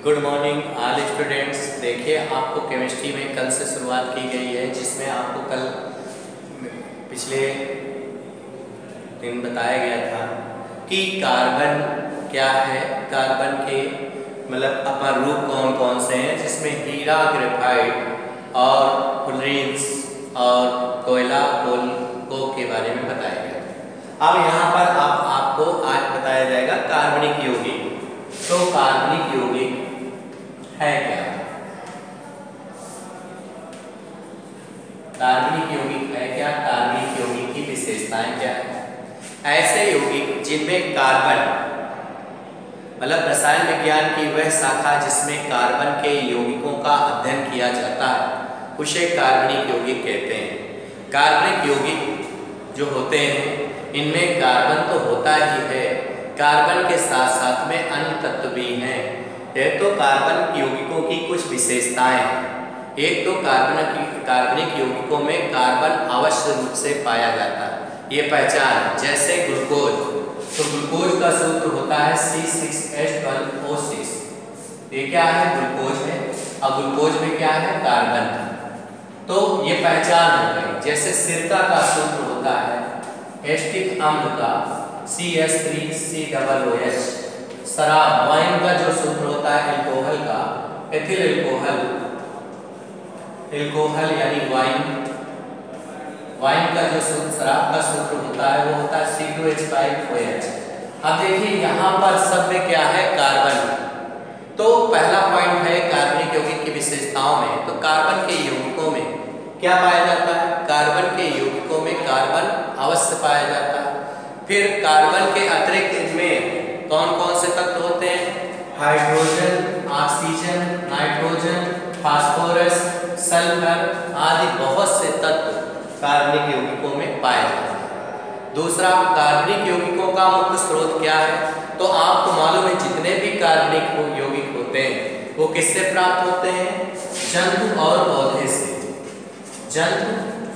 Good morning all students. देखिए, आपको chemistry में कल से शुरुआत की गई है, जिसमें आपको कल पिछले दिन बताया गया था कि कार्बन क्या है, कार्बन के मतलब अपन रूप कौन कौन से हैं, जिसमें हीरा, ग्रेफाइट और फ्लोरीन्स और कोयला, कोल के बारे में बताया गया। अब यहाँ पर आपको आज बताया जाएगा कार्बनिक यौगिक। तो कार्बनिक यौगिक है क्या? कार्बनिक यौगिक है क्या? कार्बनिक यौगिक की विशेषताएं क्या है? ऐसे यौगिक जिनमें कार्बन मतलब रसायन विज्ञान की वह शाखा जिसमें कार्बन के यौगिकों का अध्ययन किया जाता है, उसे कार्बनिक यौगिक कहते हैं। कार्बनिक यौगिक जो होते हैं, इनमें कार्बन तो होता ही है, कार्बन के साथ साथ में अन्य तत्व भी हैं। एक तो कार्बन यौगिकों की कुछ विशेषताएं हैं। एक तो कार्बनिक यौगिकों में कार्बन अवश्य रूप से पाया जाता है, ये पहचान। जैसे ग्लूकोज, तो ग्लूकोज का सूत्र होता है C6H12O6। ये क्या है? ग्लूकोज है। अब ग्लूकोज में क्या है? कार्बन। तो ये पहचान हो गई। जैसे सिरका का सूत्र होता है एसिटिक अम्ल का CH3COOH। शराब, वाइन का जो सूत्र होता है एल्कोहल का, एथिल एल्कोहल यानी वाइन का जो सूत्र, शराब का सूत्र होता है, वो होता है C2H5OH। अब देखिए यहाँ पर सब में क्या है? कार्बन। तो पहला पॉइंट है कार्बनिक यौगिक की विशेषताओं में। तो कार्बन के यौगिकों में क्या पाया जाता है? कार्बन के यौगिकों में कार्बन अवश्य पाया जाता है। फिर कार्बन के अतिरिक्त इनमें कौन कौन से तत्व होते हैं? Hydrogen, oxygen, nitrogen, phosphorus, sulphur आदि बहुत से तत्व कार्बनिक यौगिकों में पाए जाते हैं। दूसरा, कार्बनिक यौगिकों का मुख्य स्रोत क्या है? तो आपको मालूम है जितने भी कार्बनिक यौगिक होते हैं वो किससे प्राप्त होते हैं? जंतु और पौधे से। जंतु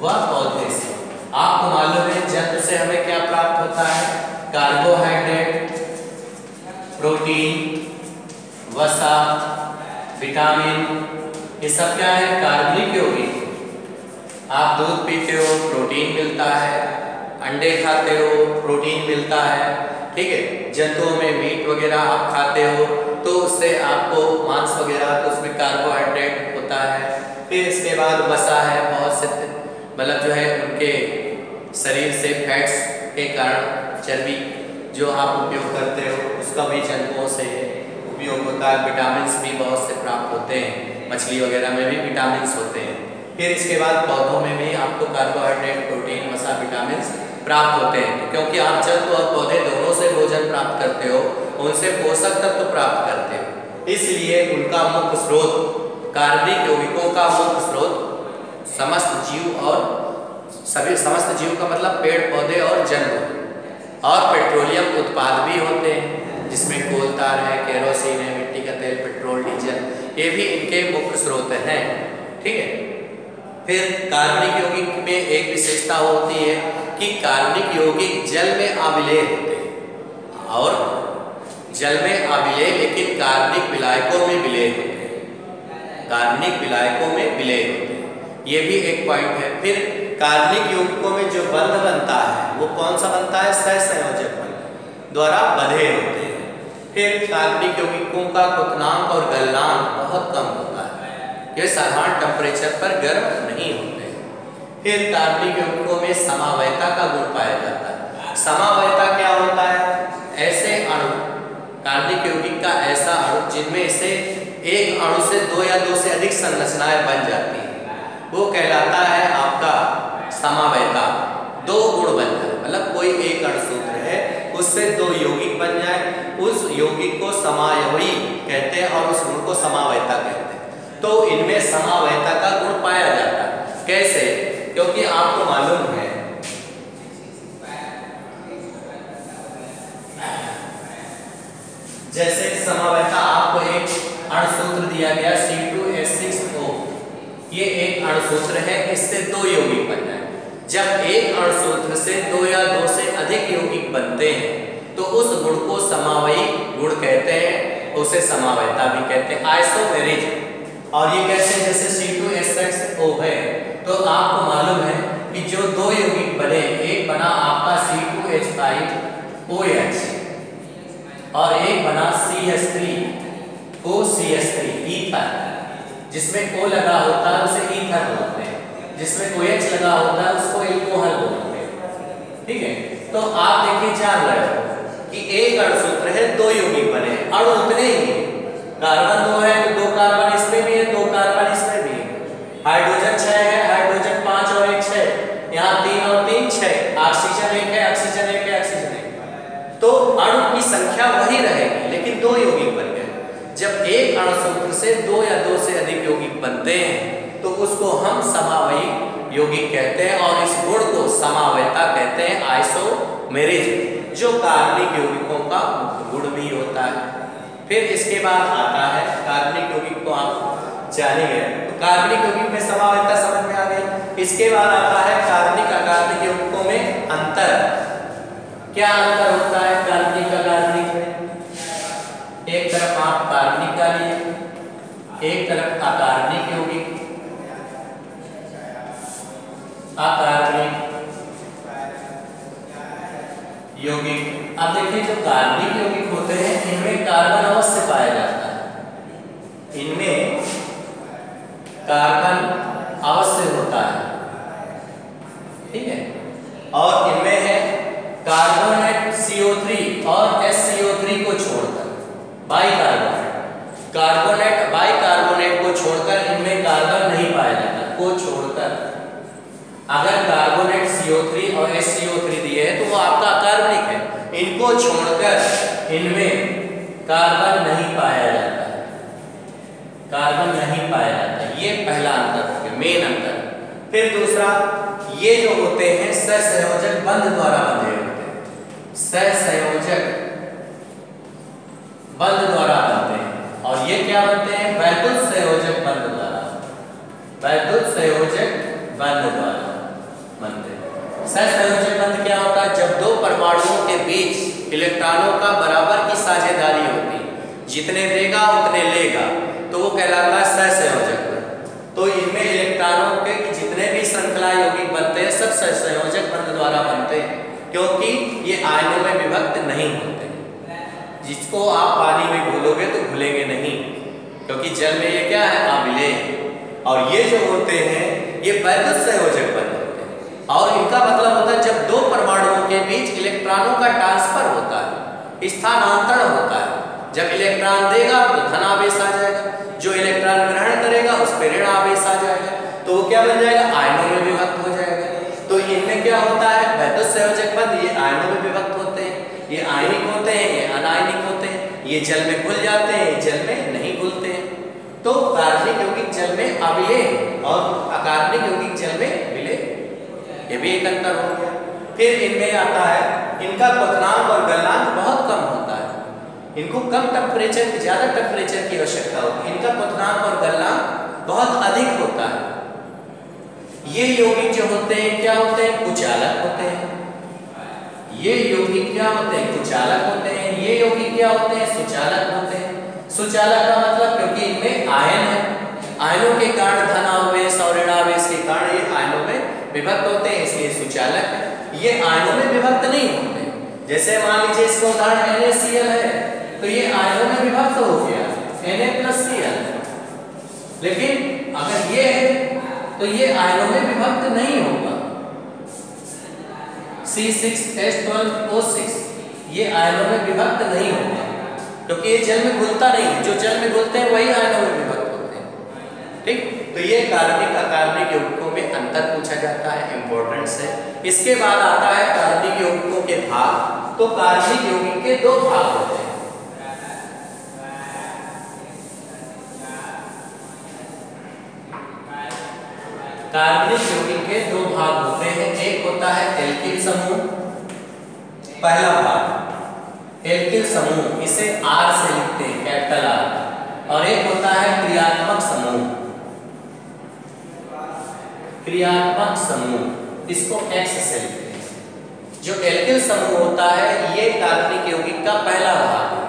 व पौधे से। आपको मालूम है जंतु से हमें क्या प्राप्त होता है? कार्बोहाइड्रेट, प्रोटीन, वसा, विटामिन, ये सब क्या है? कार्बनिक यौगिक। आप दूध पीते हो, प्रोटीन मिलता है। अंडे खाते हो, प्रोटीन मिलता है। ठीक है। जंतुओं में मीट वगैरह आप खाते हो तो उससे आपको मांस वगैरह, तो उसमें कार्बोहाइड्रेट होता है। फिर इसके बाद वसा है, बहुत से मतलब जो है उनके शरीर से फैट्स के कारण चर्बी जो आप उपयोग करते हो उसका भी जंतुओं से उपयोग होता है। विटामिन्स भी बहुत से प्राप्त होते हैं, मछली वगैरह में भी विटामिन्स होते हैं। फिर इसके बाद पौधों में भी आपको कार्बोहाइड्रेट, प्रोटीन, वसा, विटामिन्स प्राप्त होते हैं। तो क्योंकि आप जंतु और पौधे दोनों से भोजन प्राप्त करते हो, उनसे पोषक तत्व प्राप्त करते हो, इसलिए उनका मुख्य स्रोत, कार्बनिक यौगिकों का मुख्य स्रोत समस्त जीव और सभी, समस्त जीव का मतलब पेड़ पौधे और जंतु, और पेट्रोलियम उत्पाद भी होते हैं जिसमें कोल तार है, केरोसिन है, मिट्टी का तेल, पेट्रोल, डीजल, ये भी इनके मुख्य स्रोत हैं। ठीक है। फिर कार्बनिक यौगिक में एक विशेषता होती है कि कार्बनिक यौगिक जल में अविलेय होते हैं, और जल में अविलेय लेकिन कार्बनिक विलायकों में विलेय होते हैं। कार्बनिक विलायकों में विलेय होते हैं, ये भी एक पॉइंट है। फिर कार्बनिक यौगिकों में जो बंध बनता है वो कौन सा बनता है? सहसंयोजक बंध द्वारा बंधे होते हैं। फिर कार्बनिक यौगिकों का क्वथनांक और गलनांक बहुत कम होता है, ये साधारण टेम्परेचर पर गर्म नहीं होते हैं। फिर कार्बनिक यौगिकों में समावयता का गुण पाया जाता है। समावयता क्या होता है? ऐसे अणु, कार्बनिक यौगिक का ऐसा अणु जिनमें से एक अणु से दो या दो से अधिक संरचनाएं बन जाती हैं, वो कहलाता है आपका समावयता। दो गुण बन जाए, मतलब कोई एक अणुसूत्र है, उससे दो यौगिक बन जाए, उस यौगिक को समावयवी कहते हैं और उस गुण को समावयता कहते हैं। तो इनमें समावयता का गुण पाया जाता है। कैसे? क्योंकि आपको मालूम है जैसे समावयता, आपको एक अणुसूत्र दिया गया C2H6O, ये एक अणुसूत्र है, इससे दो यौगिक बन जाए। जब एक अणुसूत्र से दो या दो से अधिक यौगिक बनते हैं तो उस गुण को समावयवी गुण कहते हैं। उसे समावयता भी कहते हैं, आइसोमेरिज। और ये कैसे, जैसे C2H6O है तो आपको मालूम है कि जो दो यौगिक बने, एक बना आपका C2H5OH और एक बना CH3OCH3 ईथर, जिसमें O लगा होता है उसे ईथर बोलते हैं, जिसमें OH लगा होता है उसको एल्कोहल बोलते हैं। ठीक है, तो आप देखिए जान रहे हो कि एक अणुसूत्र है, दो यौगिक बने, अणु उतने ही, कार्बन 2 है तो 2 कार्बन इसमें भी है, 2 कार्बन इसमें भी है, हाइड्रोजन 6 है, हाइड्रोजन 5 और 1 6, यहाँ 3 और 3 6, ऑक्सीजन 1 है, ऑक्सीजन 1 है, ऑक्सीजन 1, तो अणु की संख्या वही रहेगी लेकिन दो यौगिक बन गए। जब एक अणुसूत्र से 2 या 2 से अधिक यौगिक बनते हैं तो उसको हम समावयी यौगिक कहते हैं और इस गुण को समावयता कहते हैं, आइसोमेरिज, जो कार्बनिक यौगिकों का गुण भी होता है। फिर इसके बाद आता है कार्बनिक यौगिक को आप जानेंगे, तो कार्बनिक यौगिक में समावयता समझ में आ गई। इसके बाद आता है कार्बनिक अकार्बनिक यौगिकों में अंतर। क्या अंतर होता है कार्बनिक अकार्बनिक में? एक तरफ आप कार्बनिक का लिए, एक तरफ अकार्बनिक यौगिक, अकार्बनिक यौगिक। अब देखिए जो कार्बनिक यौगिक होते हैं इनमें कार्बन अवश्य पाया जाता है, इनमें कार्बन अवश्य होता है, ठीक है, और इनमें है कार्बोनेट CO3 और SCO3 को छोड़कर बाइकार्बोनेट, कार्बोनेट बाइकार्बोनेट को छोड़कर इनमें कार्बन नहीं पाया जाता, को छोड़कर। अगर कार्बोनेट CO3 और SCO3 दिए हैं तो वो आपका अकार्बनिक है, इनको छोड़कर इनमें कार्बन नहीं पाया जाता, कार्बन नहीं पाया जाता। ये पहला अंतर हो गया, मेन अंतर। फिर दूसरा, ये जो होते हैं सहसंयोजक बंध द्वारा बंधे होते हैं, सहसंयोजक बंध द्वारा बनते हैं, और ये क्या बनते हैं? वैद्युत संयोजक बंध द्वारा, वैद्युत संयोजक बंध द्वारा बनते हैं। सहसंयोजक बंध क्या होता है? जब दो परमाणुओं के बीच इलेक्ट्रॉनों का बराबर की साझेदारी होती है, जितने देगा उतने लेगा, तो वो कहलाता है सहसंयोजक बंध। तो इनमें इलेक्ट्रॉनों के जितने भी श्रृंखला यौगिक बनते हैं सब सहसंयोजक बंध द्वारा बनते हैं, क्योंकि ये आयनों में विभक्त नहीं होते। जिसको आप पानी में घोलोगे तो घुलेंगे नहीं, क्योंकि जल में ये क्या है? अम्लीय। और ये जो होते हैं ये वैद्युत संयोजक बंध होते हैं, और इनका मतलब होता है जब दो परमाणुओं के बीच इलेक्ट्रॉनों का ट्रांसफर होता है, स्थानांतरण होता है। जब इलेक्ट्रॉन देगा तो धनावेश आ जाएगा, जो इलेक्ट्रॉन ग्रहण करेगा उस पर ऋण आवेश आ जाएगा, तो वो क्या बन जाएगा? आयनों में विभक्त हो जाएगा। तो इनमें क्या होता है? वैद्युत संयोजक बंध, ये आयनों में विभक्त होते हैं, ये आयनिक होते हैं, ये अनायनिक होते हैं, ये जल में घुल जाते हैं, ये जल में नहीं घुलते हैं। तो कार्बनिक यौगिक जल में अविलेय और अकार्बनिक यौगिक जल में विलेय, ये भी एक अंतर हो गया। फिर इनमें आता है इनका क्वथनांक और गलनांक बहुत कम होता है, इनको कम टेम्परेचर की, ज्यादा टेम्परेचर की आवश्यकता होती है, इनका क्वथनांक और गलनांक बहुत अधिक होता है। ये यौगिक जो होते हैं क्या होते हैं? कुचालक होते हैं। ये यौगिक क्या होते हैं? कुचालक होते हैं। ये यौगिक क्या होते हैं? सुचालक होते हैं। सुचालक का मतलब क्योंकि इनमें आयन है, आयनों के कारण धनावेश और ऋणावेश के कारण ये आयनों में विभक्त होते हैं, इसलिए सुचालक है। ये आयनों में विभक्त नहीं होते। जैसे मान लीजिए इसका उदाहरण NaCl है, तो ये आयनों में विभक्त हो गया Na+Cl, लेकिन अगर ये है तो ये आयनों में विभक्त नहीं होगा। C6H12O6 ये आयनों में विभक्त नहीं होगा, क्योंकि ये जल में घुलता नहीं है, जो जल में घुलते हैं वही आयनों में विभक्त होते हैं। ठीक, तो ये कार्बनिक अकार्बनिक यौगिकों में अंतर पूछा जाता है, इंपॉर्टेंस है। इसके बाद आता है कार्बनिक यौगिकों के भाग। तो कार्बनिक यौगिक के दो भाग होते हैं। कार्बनिक यौगिक के दो भाग होते हैं, एक होता है एल्किल समूह, पहला भाग एल्किल समूह, इसे R से लिखते हैं, कैपिटल R, और एक होता है क्रियात्मक समूह, क्रियात्मक समूह, इसको X से लिखते हैं। जो एल्किल समूह होता है ये कार्बनिक यौगिक का पहला भाग है,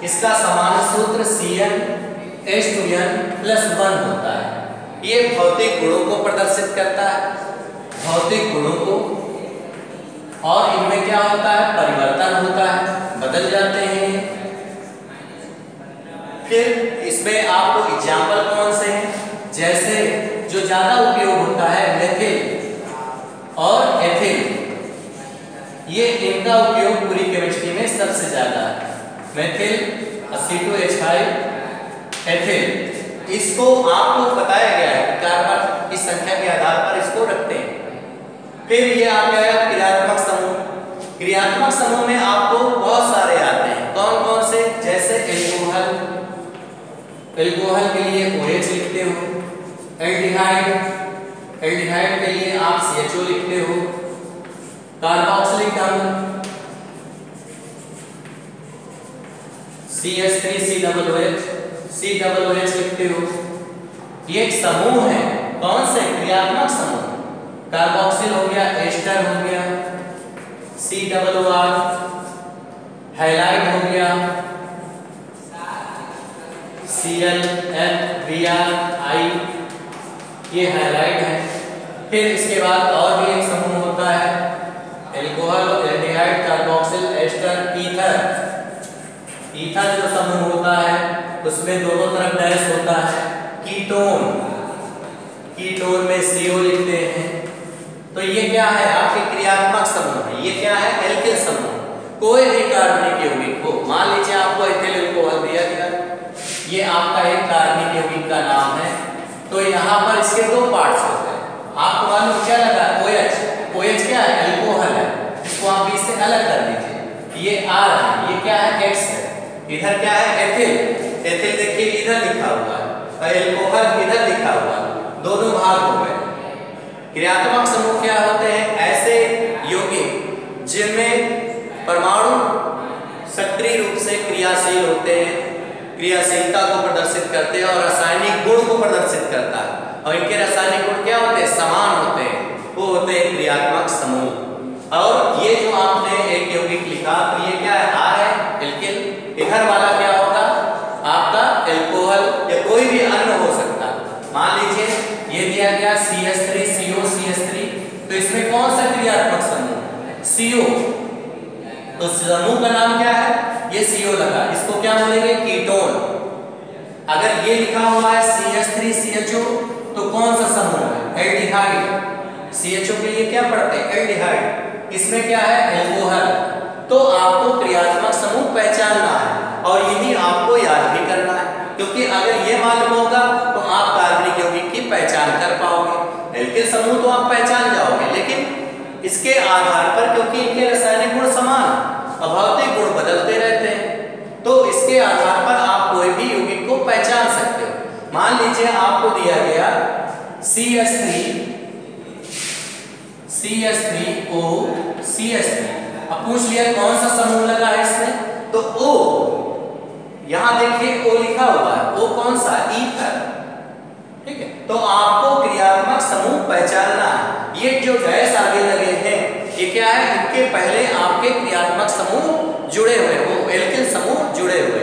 इसका समान सूत्र CnH2n+1 होता है। ये भौतिक गुणों को प्रदर्शित करता है, भौतिक गुणों को, और इनमें क्या होता है, परिवर्तन होता है, बदल जाते हैं। फिर इसमें आपको एग्जाम्पल कौन से हैं, जैसे जो ज्यादा उपयोग होता है मेथिल और एथिल, ये इनका उपयोग पूरी केमिस्ट्री में सबसे ज्यादा है। मेथिल, C2H5, एथिल, इसको आपको बताया गया है कार्बन की संख्या के आधार पर इसको रखते हैं। फिर ये आ गया क्रियात्मक समूह। क्रियात्मक समूह में आपको बहुत सारे आते हैं, कौन कौन से, जैसे एल्कोहल, एल्कोहल के लिए OH लिखते हो, एल्डिहाइड, एल्डिहाइड के लिए आप CHO लिखते हो, कार्बोक्सिलिक अम्ल CH3COOH लिखते हो। ये एक समूह है, कौन से, क्रियात्मक समूह। कार्बोक्सिल हो गया, एस्टर हो गया, COOR, हैलाइड हो गया, ClF3RI, ये हैलाइड है। फिर इसके बाद और भी एक समूह होता है, alcohol, aldehyde, carboxyl, ester, ether. Ether जो समूह होता है उसमें दोनों तरफ डैश होता है। कीटोन, कीटोन में CO लिखते हैं। तो ये क्या है, आपके क्रियात्मक समूह है। ये क्या है, एल्किल समूह। कोई भी कार्बनिक यौगिक को, मान लीजिए आपको एथिल अल्कोहल दिया गया, ये आपका एक कार्बनिक यौगिक का नाम है, तो यहाँ पर इसके दो पार्ट्स होते हैं। आपको मालूम क्या लगा, OH, OH क्या है, अल्कोहल है, इसको आप बीच से अलग कर दीजिए। ये R है, ये क्या है, X है। इधर क्या है, एथिल, एथिल देखिए इधर लिखा हुआ है, और एल्कोहल इधर लिखा हुआ है, दोनों भाग हो गए। क्रियात्मक समूह क्या होते हैं, ऐसे यौगिक जिनमें परमाणु सक्रिय रूप से क्रियाशील होते हैं, क्रियाशीलता को प्रदर्शित करते हैं और रासायनिक गुण को प्रदर्शित करता है, और इनके रासायनिक गुण क्या होते हैं, समान होते हैं, वो होते हैं क्रियात्मक समूह। और ये जो आपने एक यौगिक लिखा, तो ये क्या है, R है, एल्किल, इधर वाला क्या होगा, आपका एल्कोहल या कोई भी अन्य हो सकता है। मान लीजिए ये दिया गया CH3COCH3, तो इसमें कौन सा क्रियात्मक समूह, CO, तो समूह का नाम क्या है, ये CO लगा, इसको क्या बोलेंगे, कीटोन। अगर ये लिखा हुआ है CH3CHO, तो कौन सा समूह है, एल्डिहाइड। CHO के लिए क्या पढ़ते हैं, एल्डिहाइड, इसमें क्या है, एल्कोहल। तो आपको क्रियात्मक समूह पहचानना है, और यही आपको याद भी करना है, क्योंकि अगर ये मालूम होगा तो आप कार्बनिक यौगिक की पहचान कर पाओगे। एल्किल समूह तो आप पहचान जाओगे, लेकिन इसके आधार पर, क्योंकि इनके रासायनिक गुण समान, भौतिक गुण बदलते रहते हैं, तो इसके आधार पर आप कोई भी यौगिक को पहचान सकते हो। मान लीजिए आपको दिया गया CH3CH3OCH3, अब पूछ लिया कौन सा समूह लगा है इसमें, तो O, यहां देखिए O लिखा हुआ है, O कौन सा, ईथर, ठीक है। तो आपको क्रियात्मक समूह पहचानना है। ये जो डैश आगे लगे हैं, ये क्या है, इनके पहले आपके क्रियात्मक समूह जुड़े हुए, वो एल्किल समूह जुड़े हुए।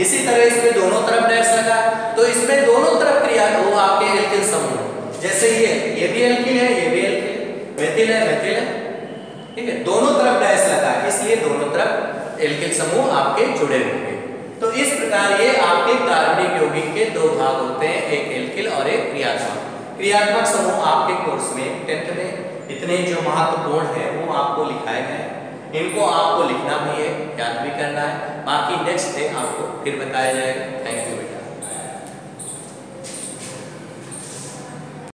इसी तरह इसमें दोनों तरफ डैश लगा, तो इसमें दोनों तरफ क्रिया, वो आपके एल्किल समूह, जैसे ये भी एल्किल है, ये भी एल्किल, मेथिल है, मेथिल है, ठीक है, दोनों तरफ डैश लगा है, इसलिए दोनों तरफ एल्किल समूह आपके जुड़े होंगे। तो इस प्रकार ये आपके कार्बनिक यौगिक के दो भाग होते हैं, एक एल्किल और एक क्रियात्मक। क्रियात्मक समूह आपके कोर्स में 10th में इतने जो महत्वपूर्ण है वो आपको लिखाए गए हैं, इनको आपको लिखना भी है, याद भी करना है, बाकी नेक्स्ट डे आपको फिर बताया जाएगा। Thank you.